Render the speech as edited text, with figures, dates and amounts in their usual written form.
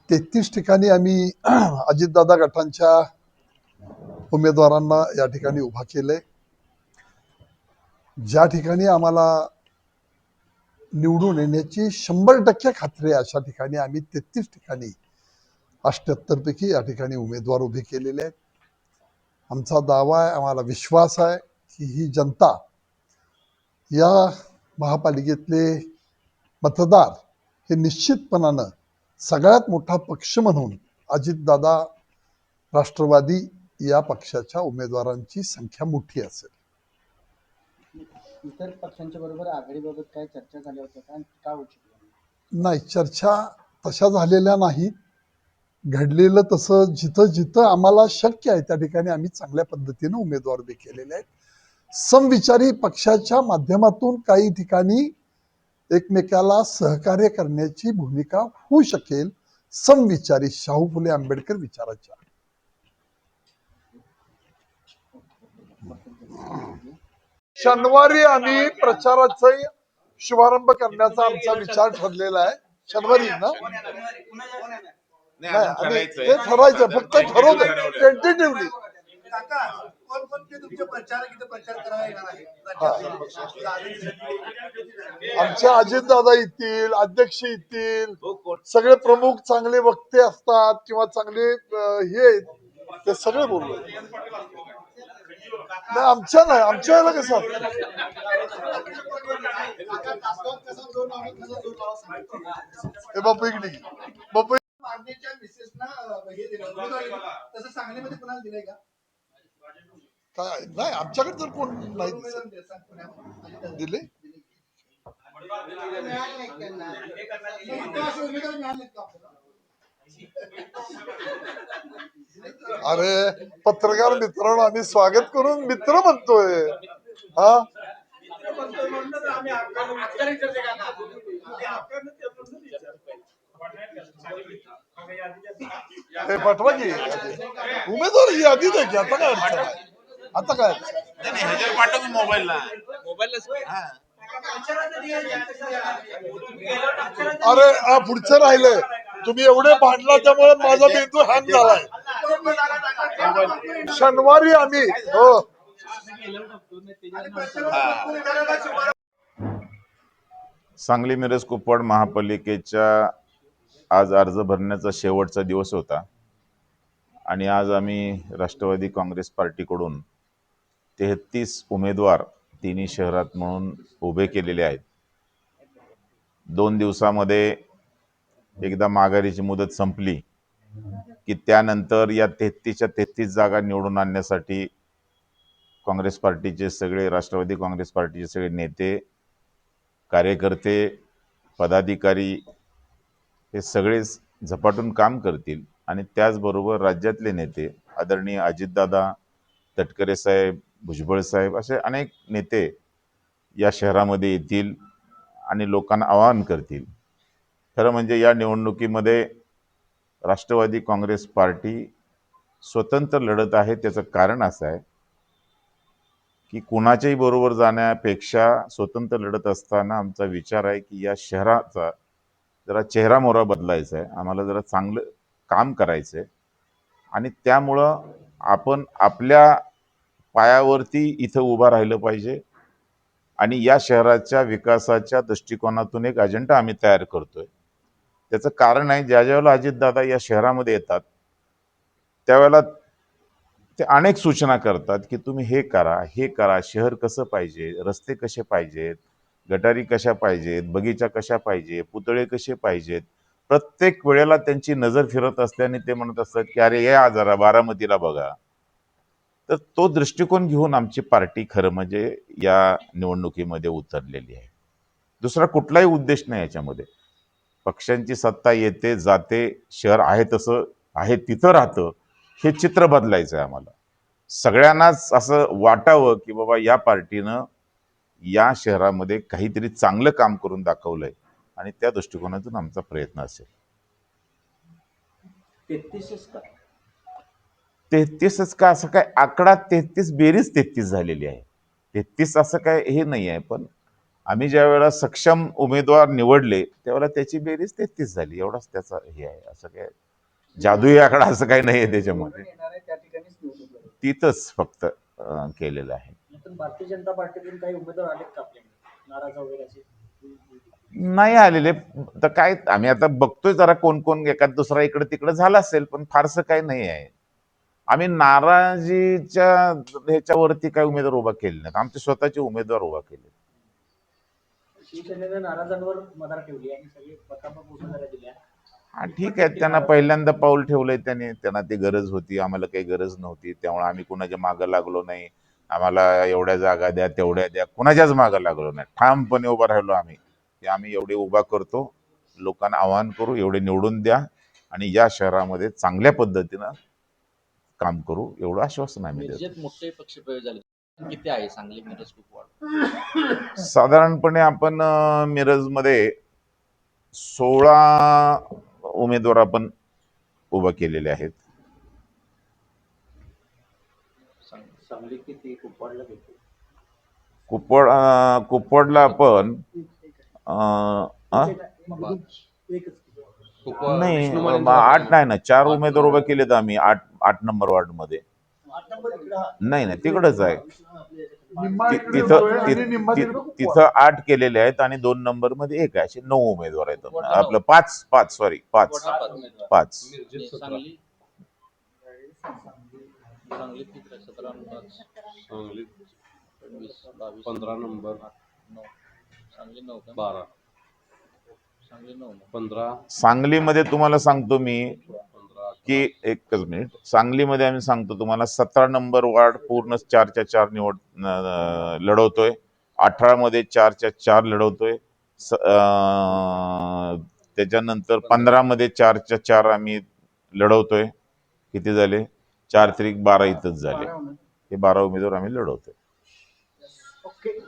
33 ठिकाणी आम्ही अजितदादा गटांच्या उमेदवारांना या ठिकाणी उभा केले. ज्या ठिकाणी आम्हाला निवडून येण्याची 100% खात्री आहे अशा ठिकाणी आम्ही 33 ठिकाणी 78 पैकी या ठिकाणी उमेदवार उभे केलेले आहेत. आमचा दावा आहे, आम्हाला विश्वास आहे की ही जनता, या महापालिकेतले मतदार हे निश्चितपणानं सगळ्यात मोठा पक्ष म्हणून अजितदादा राष्ट्रवादी या पक्षाच्या उमेदवारांची संख्या मोठी असेल. इतर पक्षांच्या बरोबर आघाडीबाबत काय चर्चा झाल्या होत्या का? का उशीर? नाही, चर्चा तशा झालेल्या नाहीत. घडलेलं तसं जिथं जिथं आम्हाला शक्य आहे त्या ठिकाणी आम्ही चांगल्या पद्धतीने उमेदवार उभे केलेले आहेत. समविचारी पक्षाच्या माध्यमातून काही ठिकाणी एकमेकाला सहकार्य करण्याची भूमिका होऊ शकेल. समविचारी शाहू फुले आंबेडकर विचाराच्या. शनिवारी आम्ही प्रचाराचा शुभारंभ करण्याचा आमचा विचार ठरलेला आहे. शनिवारी ना नाही, ते ठरायचं, फक्त ठरवलं टेंटेटिव्हली. आमचे अजितदादा येतील, अध्यक्ष येतील, सगळे प्रमुख चांगले वक्ते असतात किंवा चांगले हे ते सगळे बोललो. नाही, आमच्या नाही, आमच्या वेळेला कसं हे बापू इकडे बापू काय नाही, आमच्याकडे तर कोण नाही दिले. अरे पत्रकार मित्रांनो, आम्ही स्वागत करून मित्र म्हणतोय. हा पाठवा की उमेदवार यादी द्या की. आता काय अडचण आहे? आता काय पाठव मोबाईलला. अरे पुढचं राहिलंय. तुम्ही एवढे भांडला त्यामुळे माझा मेंदू हँग झालाय. शनिवारी आम्ही सांगली मिरज कुपवाड महापालिकेच्या आज अर्ज भरण्याचा शेवटचा दिवस होता आणि आज आम्ही राष्ट्रवादी काँग्रेस पार्टीकडून 33 उमेदवार तिन्ही शहरात म्हणून उभे केलेले आहेत. 2 दिवसामध्ये एकदा माघारीची मुदत संपली की त्यानंतर या 33च्या 33 जागा निवडून आणण्यासाठी काँग्रेस पार्टीचे सगळे, राष्ट्रवादी काँग्रेस पार्टीचे सगळे नेते, कार्यकर्ते, पदाधिकारी हे सगळेच झपाटून काम करतील. आणि त्याचबरोबर राज्यातले नेते आदरणीय अजितदादा, तटकरे साहेब, भुजबळ साहेब असे अनेक नेते या शहरामध्ये येतील आणि लोकांना आवाहन करतील. खरं म्हणजे या निवडणुकीमध्ये राष्ट्रवादी काँग्रेस पार्टी स्वतंत्र लढत आहे. त्याचं कारण असं आहे की कुणाच्याही बरोबर जाण्यापेक्षा स्वतंत्र लढत असताना आमचा विचार आहे की या शहराचा जरा चेहरामोहरा बदलायचा आहे, आम्हाला जरा चांगलं काम करायचं आहे. आणि त्यामुळं आपण आपल्या पायावरती इथं उभा राहिलं पाहिजे आणि या शहराच्या विकासाच्या दृष्टिकोनातून एक अजेंडा आम्ही तयार करतोय. त्याचं कारण आहे, ज्या ज्यावेळेला अजितदादा या शहरामध्ये येतात त्यावेळेला ते अनेक सूचना करतात की तुम्ही हे करा, हे करा, शहर कसं पाहिजे, रस्ते कसे पाहिजेत, गटारी कशा पाहिजेत, बगीचा कशा पाहिजे, पुतळे कसे पाहिजेत. प्रत्येक वेळेला त्यांची नजर फिरत असल्याने ते म्हणत असतात की अरे या जरा बारामतीला बघा. तर तो दृष्टिकोन घेऊन आमची पार्टी खरं म्हणजे या निवडणुकीमध्ये उतरलेली आहे. दुसरा कुठलाही उद्देश नाही याच्यामध्ये. पक्षांची सत्ता येते जाते, शहर आहे तसं आहे तिथं राहतं, हे चित्र बदलायचं आहे आम्हाला. सगळ्यांनाच असं वाटावं की बाबा या पार्टीनं या शहरामध्ये काहीतरी चांगलं काम करून दाखवलंय आणि त्या दृष्टिकोनातून आमचा प्रयत्न असेल. 33च का असं काय आकडा 33 बेरीज 33 झालेली आहे. 33 असं काय हे नाही आहे, पण आम्ही ज्या वेळेला सक्षम उमेदवार निवडले त्यावेळेला त्याची बेरीज 33 झाली. एवढाच त्याचा हे आहे. असं काय जादुई आकडा असं काही नाही आहे त्याच्यामध्ये. येणार आहे त्या ठिकाणीच निवडणूक लढवली. तिथंच फक्त केलेलं आहे. यातून भारतीय जनता पार्टीतून काही उमेदवार आलेत का आपल्याकडे नाराज वगैरे असे? नाही आलेले तर काय आम्ही आता बघतोय जरा कोण कोण एखाद दुसरा इकडे तिकडे झाला असेल, पण फारसं काही नाही आहे. आम्ही नाराजीच्या ह्याच्यावरती काही उमेदवार उभा केले नाहीत. आमचे स्वतःचे उमेदवार उभा केले. शिवसेनेने नाराजांवर मदार ठेवली आणि सगळे पतापत उमेदवारी दिल्या. हा ठीक आहे, त्यांना पहिल्यांदा पाऊल ठेवलंय त्यांना ती गरज होती, आम्हाला काही गरज नव्हती. त्यामुळे आम्ही कुणाच्या मागं लागलो नाही. आम्हाला एवढ्या जागा द्या तेवढ्या द्या, कुणाच्याच मागं लागलो नाही. ठामपणे उभा राहिलो आम्ही की आम्ही एवढे उभा करतो, लोकांना आवाहन करू, एवढे निवडून द्या आणि या शहरामध्ये चांगल्या पद्धतीनं काम करू, एवढं आश्वासन आम्ही देतो. मिरजेत मोठे पक्षप्रवेश झाले किती आहे? सांगली मिरज कुपवाड साधारणपणे आपण मिरजमध्ये 16 उमेदवार आपण उभा केलेले आहेत. सांगली किती, कुपवाडला किती? कुपवाडला आपण नाही 8 नाही ना 4 उमेदवार उभे केलेत आम्ही 8 नंबर वार्ड मध्ये. नाही तिकडच आहे. तिथं 8 केलेले आहेत आणि 2 नंबर मध्ये 1 आहे. असे 9 उमेदवार आहेत. आपलं 5 सॉरी 5. सांगली सांगली 17 सांगली 15 नंबर सांगली 9 12 सांगली 9 15 सांगलीमध्ये तुम्हाला सांगतो मी 15 की एकच मिनिट. सांगलीमध्ये आम्ही सांगतो तुम्हाला 17 नंबर वार्ड पूर्ण 4च्या 4 निवड लढवतोय. 18 मध्ये 4च्या 4 लढवतोय. त्याच्यानंतर 15 मध्ये 4च्या 4 आम्ही लढवतोय. किती झाले? 4 त्रिक 12 इथंच झाले. हे 12 उमेदवार आम्ही लढवतोय. ओके.